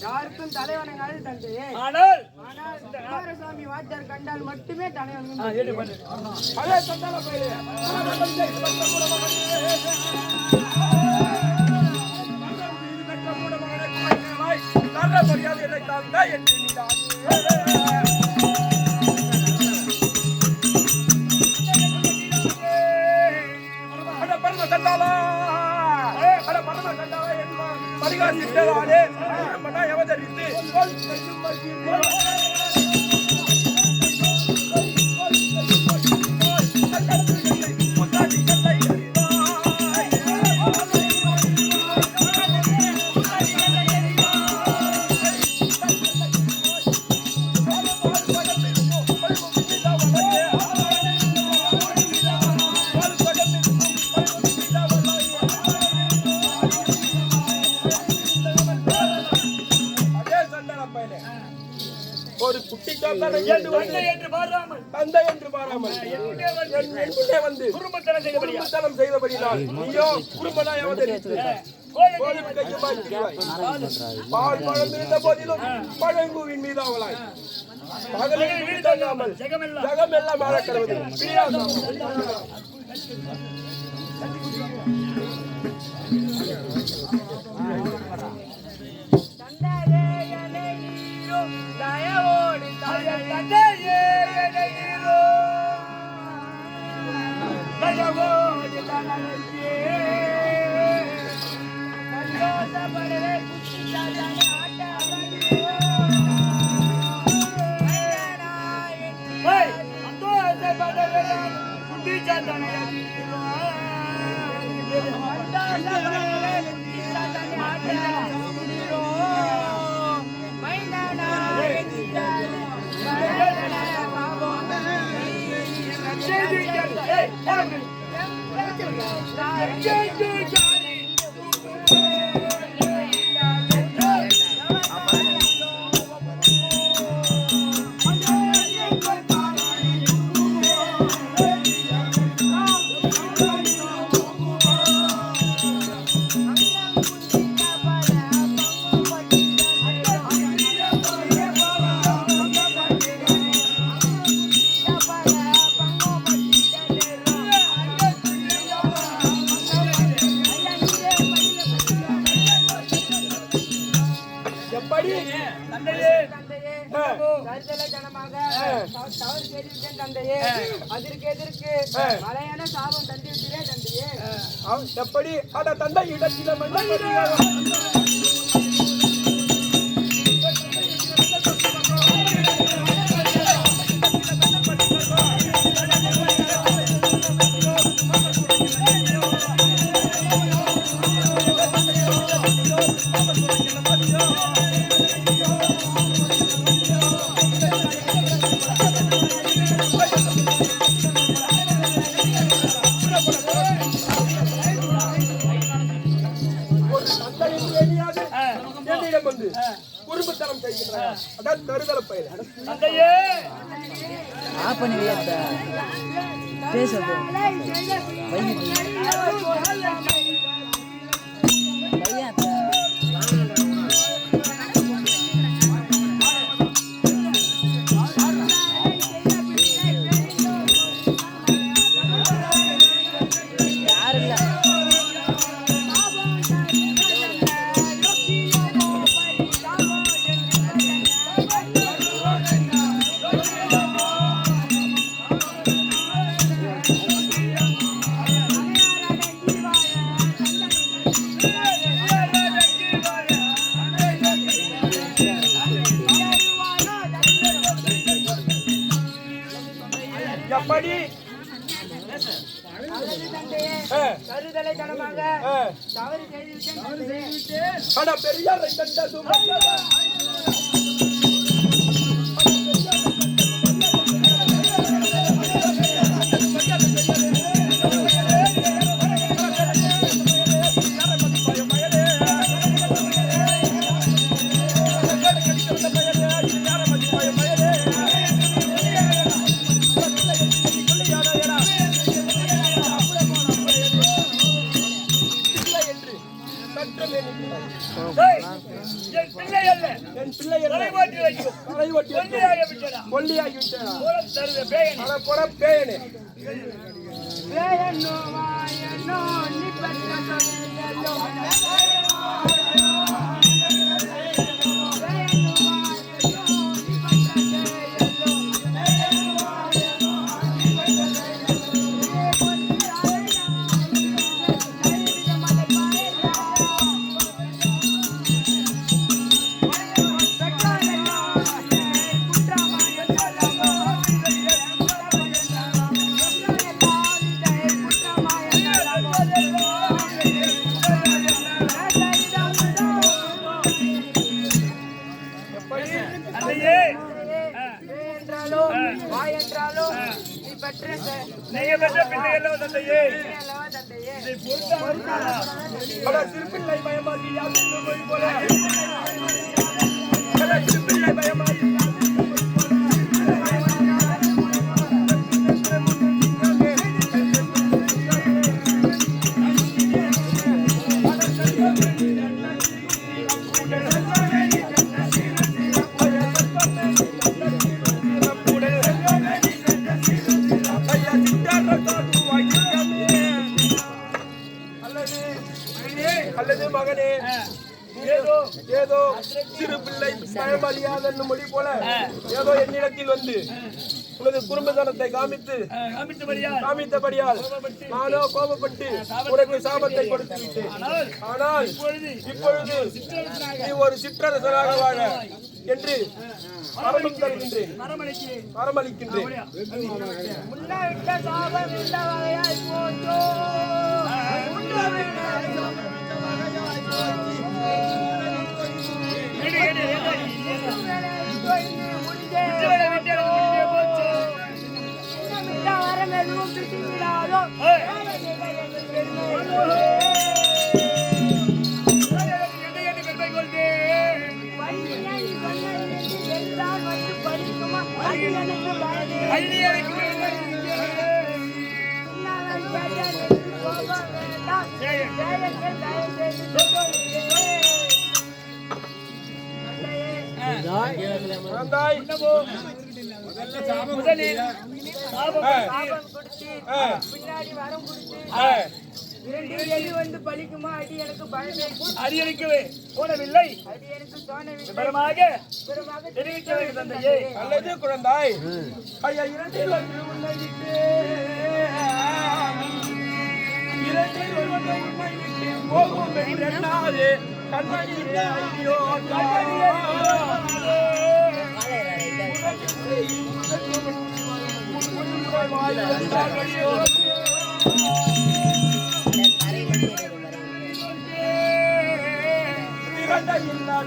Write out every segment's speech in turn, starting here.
யாருக்கும் தலைவனங்காது தந்தையே. ஆனால் குமாரசாமி வாத்தியார் கண்டால் மட்டுமே தலைவன். ஒரு குட்டி தந்தை என்று பாராமல் வந்து குடும்பத்தனம் செய்தபடினால் நீயோ குடும்பனாய் அவதரித்து பால் பழந்திருந்த போதிலும் பழங்குவின் மீது அவளாய் ஜகமெல்லாம் ஆழக்கிறது. மலையான சாபம் தந்திருக்கிறே தந்தையே. எப்படி அட தந்தை இடத்தில குடும்பத்தனம் செய்கிறார். அதான் தருதல பயிர். தந்தையே கருதலை தனமாக தவறு செய்துவிட்டேன். பெரியார் கொல்லியாகிவிட்டேனா? தருத பேயன் அட போட பேயனே. வேயனோ வாயனோ நீ பெற்ற சொல்லியல்லோ நீங்க பெற்ற பிள்ளைகள் தந்தையே இதை சிறுபிள்ளை பயமாதி போல சிறுபிள்ளை பயமாதி அல்லது மகனே ஏதோ சிறு பிள்ளை பயமறியாத மொழி போல ஏதோ என்னிடத்தில் வந்து உனது குடும்பத்தனத்தை காமித்தபடியால் நானோ கோபப்பட்டு உனக்கு சாபத்தை கொடுத்து விட்டேன். ஆனால் இப்பொழுது நீ ஒரு சிற்றரசராக வாழ என்று வரமளிக்கின்றேன். அடியளிக்கவே போனவில்லை தந்தையே. அல்லது குழந்தாய் ஐயா இரண்டில் உன்னை விட்டு போகும் என்றாலே கண்மணியே ஐயோ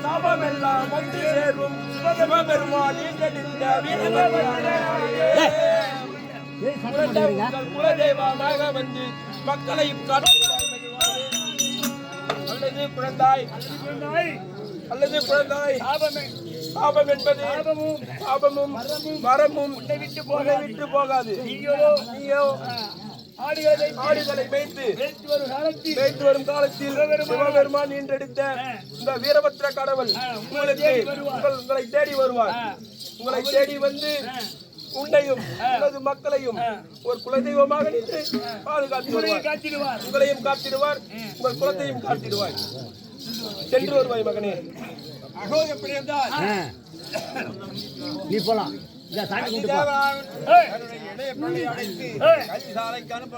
சாபமெல்லாம் வந்து சேரும் சிவபெருமான் குலதெய்வமாக வந்து மக்களை அல்லது குழந்தாய் சாபம் என்பது சாபமும் மரமும் விட்டு போகாது. நீயோ ஆடுகளை மேய்த்து வரும் காலத்தில் சிவபெருமான் என்றெடுத்த இந்த வீரபத்ர கடவுள் உங்களை தேடி வருவார். உங்களை தேடி வந்து உன்னையும் உனது மக்களையும் ஒரு குலதெய்வமாக நின்று பாதுகாத்திடுவார். உங்களையும் காத்திடுவார், உங்கள் குலத்தையும் காத்திடுவார். சென்று வருவாய் மகனே. எப்படி இருந்தால் நீ போலாம்.